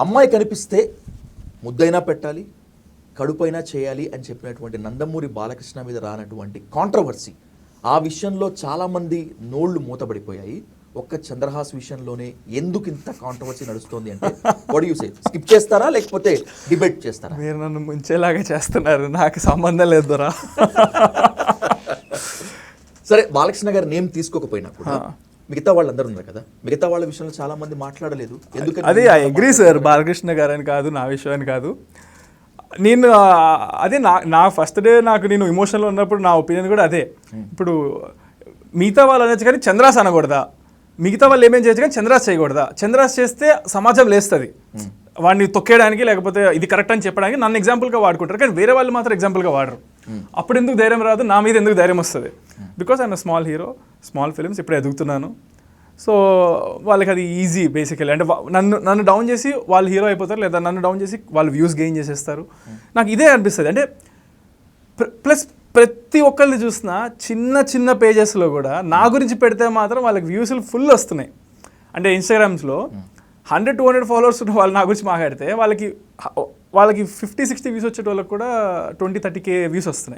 అమ్మాయి కనిపిస్తే ముద్దైనా పెట్టాలి, కడుపైనా చేయాలి అని చెప్పినటువంటి నందమూరి బాలకృష్ణ మీద రానటువంటి కాంట్రవర్సీ, ఆ విషయంలో చాలామంది నోళ్లు మూతబడిపోయాయి. ఒక్క చంద్రహాస్ విషయంలోనే ఎందుకు ఇంత కాంట్రవర్సీ నడుస్తోంది అంటే వాట్ యు సే? స్కిప్ చేస్తారా లేకపోతే డిబేట్ చేస్తారా? మీరు నన్ను ముంచేలాగా చేస్తున్నారు, నాకు సంబంధం లేదురా. సరే, బాలకృష్ణ గారి నేమ్ తీసుకోకపోయినా కూడా మిగతా వాళ్ళందరూ ఉన్నారు కదా, మిగతా వాళ్ళ విషయంలో చాలా మంది మాట్లాడలేదు. ఎందుకంటే అదే ఐ అగ్రీ సార్, బాలకృష్ణ గారు అని కాదు, నా విషయం అని కాదు. నేను అదే నా ఫస్ట్ డే నాకు నేను ఎమోషనల్ ఉన్నప్పుడు నా ఒపీనియన్ కూడా అదే. ఇప్పుడు మిగతా వాళ్ళు అనొచ్చు కానీ చంద్రాస్ అనకూడదా, మిగతా వాళ్ళు ఏమేం చేయొచ్చు కానీ చంద్రాస్ చేయకూడదా? చంద్రాస్ చేస్తే సమాజం లేస్తుంది, వాడిని తొక్కేయడానికి లేకపోతే ఇది కరెక్ట్ అని చెప్పడానికి నన్ను ఎగ్జాంపుల్గా వాడుకుంటారు, కానీ వేరే వాళ్ళు మాత్రం ఎగ్జాంపుల్గా వాడరు. అప్పుడు ఎందుకు ధైర్యం రాదు, నా మీద ఎందుకు ధైర్యం వస్తుంది? Because I'm small hero, small films, ఇప్పుడు ఎదుగుతున్నాను. సో వాళ్ళకి అది ఈజీ బేసికలీ. అంటే నన్ను డౌన్ చేసి వాళ్ళు హీరో అయిపోతారు, లేదా నన్ను డౌన్ చేసి వాళ్ళు వ్యూస్ గెయిన్ చేసేస్తారు. నాకు ఇదే అనిపిస్తుంది. అంటే ప్లస్ ప్రతి ఒక్కరిని చూసినా చిన్న చిన్న పేజెస్లో కూడా నా గురించి పెడితే మాత్రం వాళ్ళకి వ్యూస్లు ఫుల్ వస్తున్నాయి. అంటే ఇన్స్టాగ్రామ్స్లో 100-200 ఫాలోవర్స్ ఉన్న వాళ్ళు నా గురించి మాట్లాడితే వాళ్ళకి 50-60 వ్యూస్ వచ్చే వాళ్ళకి కూడా 20-30K వ్యూస్ వస్తున్నాయి.